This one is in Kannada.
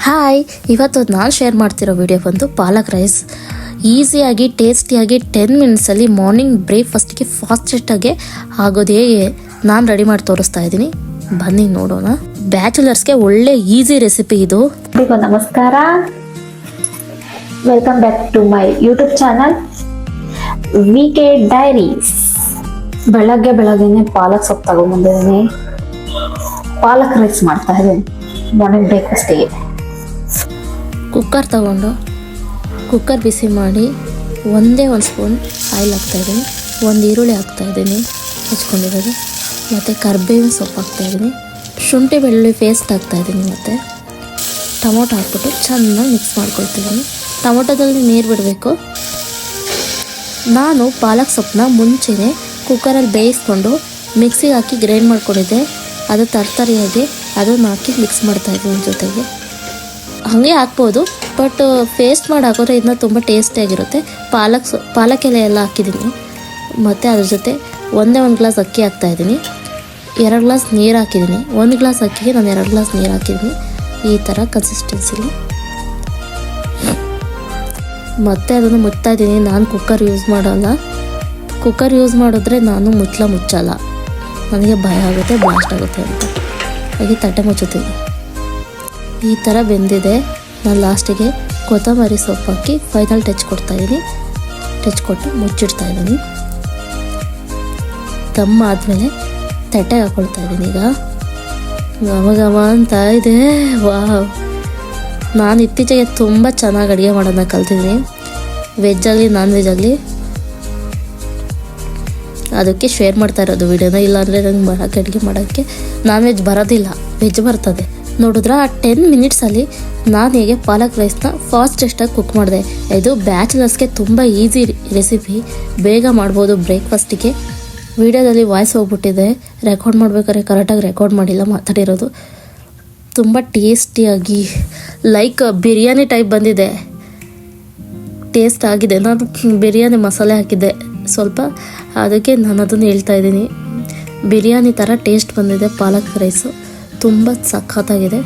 ಹಾಯ್, ಇವತ್ತು ನಾನು ಶೇರ್ ಮಾಡ್ತಿರೋ ವಿಡಿಯೋ ಬಂದು ಪಾಲಕ್ ರೈಸ್. ಈಸಿಯಾಗಿ ಟೇಸ್ಟಿಯಾಗಿ 10 ಮಿನಿಟ್ಸಲ್ಲಿ ಮಾರ್ನಿಂಗ್ ಬ್ರೇಕ್ಫಾಸ್ಟಿಗೆ ಫಾಸ್ಟೆಸ್ಟಾಗಿ ಆಗೋದು ಹೇಗೆ ನಾನು ರೆಡಿ ಮಾಡಿ ತೋರಿಸ್ತಾ ಇದ್ದೀನಿ. ಬನ್ನಿ ನೋಡೋಣ. ಬ್ಯಾಚುಲರ್ಸ್ಗೆ ಒಳ್ಳೆ ಈಸಿ ರೆಸಿಪಿ ಇದು. ನಮಸ್ಕಾರ, welcome back to my YouTube channel VK diaries. ಬೆಳಗ್ಗೆನೆ ಪಾಲಕ್ ಸೊಪ್ಪು ತಗೊಂಡ್ಬಂದಿದ್ದೀನಿ. ಪಾಲಕ್ ರೈಸ್ ಮಾಡ್ತಾ ಇದ್ದೀನಿ ಮಾರ್ನಿಂಗ್ ಬ್ರೇಕ್ಫಾಸ್ಟಿಗೆ. ಕುಕ್ಕರ್ ತಗೊಂಡು ಕುಕ್ಕರ್ ಬಿಸಿ ಮಾಡಿ ಒಂದೇ ಒಂದು ಸ್ಪೂನ್ ಆಯಿಲ್ ಹಾಕ್ತಾಯಿದ್ದೀನಿ. ಒಂದು ಈರುಳ್ಳಿ ಹಾಕ್ತಾಯಿದ್ದೀನಿ ಹಚ್ಕೊಂಡಿರೋದು, ಮತ್ತು ಕರ್ಬೇವಿನ ಸೊಪ್ಪು ಹಾಕ್ತಾಯಿದ್ದೀನಿ, ಶುಂಠಿ ಬೆಳ್ಳುಳ್ಳಿ ಪೇಸ್ಟ್ ಹಾಕ್ತಾಯಿದ್ದೀನಿ, ಮತ್ತು ಟೊಮೊಟೊ ಹಾಕ್ಬಿಟ್ಟು ಚೆನ್ನಾಗಿ ಮಿಕ್ಸ್ ಮಾಡ್ಕೊಳ್ತಿದ್ದೀನಿ. ಟೊಮೊಟೊದಲ್ಲಿ ನೀರು ಬಿಡಬೇಕು. ನಾನು ಪಾಲಕ್ ಸೊಪ್ಪನ್ನ ಮುಂಚೆನೇ ಕುಕ್ಕರಲ್ಲಿ ಬೇಯಿಸ್ಕೊಂಡು ಮಿಕ್ಸಿಗೆ ಹಾಕಿ ಗ್ರೈಂಡ್ ಮಾಡ್ಕೊಂಡಿದ್ದೆ. ಅದು ತರಕಾರಿಯಾಗಿ ಅದನ್ನು ಹಾಕಿ ಮಿಕ್ಸ್ ಮಾಡ್ತಾಯಿದ್ದೀನಿ ಜೊತೆಗೆ. ಹಾಗೆ ಹಾಕ್ಬೋದು, ಬಟ್ ಪೇಸ್ಟ್ ಮಾಡಿ ಹಾಕಿದ್ರೆ ಇದನ್ನ ತುಂಬ ಟೇಸ್ಟಿಯಾಗಿರುತ್ತೆ. ಪಾಲಕ್ ಎಲೆ ಎಲ್ಲ ಹಾಕಿದ್ದೀನಿ, ಮತ್ತು ಅದ್ರ ಜೊತೆ ಒಂದು ಗ್ಲಾಸ್ ಅಕ್ಕಿ ಹಾಕ್ತಾಯಿದ್ದೀನಿ, 2 ಗ್ಲಾಸ್ ನೀರು ಹಾಕಿದ್ದೀನಿ. 1 ಗ್ಲಾಸ್ ಅಕ್ಕಿಗೆ ನಾನು 2 ಗ್ಲಾಸ್ ನೀರು ಹಾಕಿದ್ದೀನಿ. ಈ ಥರ ಕನ್ಸಿಸ್ಟೆನ್ಸಿಲಿ ಮತ್ತು ಅದನ್ನು ಮುಚ್ತಾಯಿದ್ದೀನಿ. ನಾನು ಕುಕ್ಕರ್ ಯೂಸ್ ಮಾಡೋಲ್ಲ. ಕುಕ್ಕರ್ ಯೂಸ್ ಮಾಡಿದ್ರೆ ನಾನು ಮುಚ್ಚಲ್ಲ, ನನಗೆ ಭಯ ಆಗುತ್ತೆ, ಬ್ಲಾಸ್ಟ್ ಆಗುತ್ತೆ ಅಂತ. ಹಾಗೆ ತಟ್ಟೆ ಮುಚ್ಚುತ್ತೀನಿ. ಈ ಥರ ಬೆಂದಿದೆ. ನಾನು ಲಾಸ್ಟಿಗೆ ಕೊತ್ತಂಬರಿ ಸೊಪ್ಪು ಹಾಕಿ ಫೈನಲ್ ಟಚ್ ಕೊಟ್ಟು ಮುಚ್ಚಿಡ್ತಾಯಿದ್ದೀನಿ. ದಮ್ ಆದಮೇಲೆ ತಟ್ಟೆಗೆ ಹಾಕ್ಕೊಳ್ತಾ ಇದ್ದೀನಿ. ಈಗ ಘಮ ಅಂತ ಇದೆ. ವಾವ್, ನಾನು ಇತ್ತೀಚೆಗೆ ತುಂಬ ಚೆನ್ನಾಗಿ ಅಡುಗೆ ಮಾಡೋದನ್ನ ಕಲ್ತಿದ್ದೀನಿ, ವೆಜ್ಜಾಗಲಿ ನಾನ್ ವೆಜ್ ಆಗಲಿ. ಅದಕ್ಕೆ ಶೇರ್ ಮಾಡ್ತಾ ಇರೋದು ವಿಡಿಯೋನ. ಇಲ್ಲಾಂದರೆ ನಂಗೆ ಅಡುಗೆ ಮಾಡೋಕ್ಕೆ ನಾನ್ ವೆಜ್ ಬರೋದಿಲ್ಲ, ವೆಜ್ ಬರ್ತದೆ. ನೋಡಿದ್ರೆ ಆ 10 ಮಿನಿಟ್ಸಲ್ಲಿ ನಾನು ಹೇಗೆ ಪಾಲಕ್ ರೈಸ್ನ ಫಾಸ್ಟೆಸ್ಟಾಗಿ ಕುಕ್ ಮಾಡಿದೆ. ಇದು ಬ್ಯಾಚುಲರ್ಸ್ಗೆ ತುಂಬ ಈಸಿ ರೆಸಿಪಿ, ಬೇಗ ಮಾಡ್ಬೋದು ಬ್ರೇಕ್ಫಾಸ್ಟಿಗೆ. ವಿಡಿಯೋದಲ್ಲಿ ವಾಯ್ಸ್ ಹೋಗ್ಬಿಟ್ಟಿದೆ, ರೆಕಾರ್ಡ್ ಮಾಡ್ಬೇಕಾದ್ರೆ ಕರೆಕ್ಟಾಗಿ ರೆಕಾರ್ಡ್ ಮಾಡಿಲ್ಲ, ಮಾತಾಡಿರೋದು. ತುಂಬ ಟೇಸ್ಟಿಯಾಗಿ ಲೈಕ್ ಬಿರಿಯಾನಿ ಟೈಪ್ ಬಂದಿದೆ, ಟೇಸ್ಟ್ ಆಗಿದೆ. ನಾನು ಬಿರಿಯಾನಿ ಮಸಾಲೆ ಹಾಕಿದ್ದೆ ಸ್ವಲ್ಪ, ಅದಕ್ಕೆ ನಾನು ಅದನ್ನು ಹೇಳ್ತಾಯಿದ್ದೀನಿ. ಬಿರಿಯಾನಿ ಥರ ಟೇಸ್ಟ್ ಬಂದಿದೆ ಪಾಲಕ್ ರೈಸು, ತುಂಬ ಸಖತ್ತಾಗಿದೆ.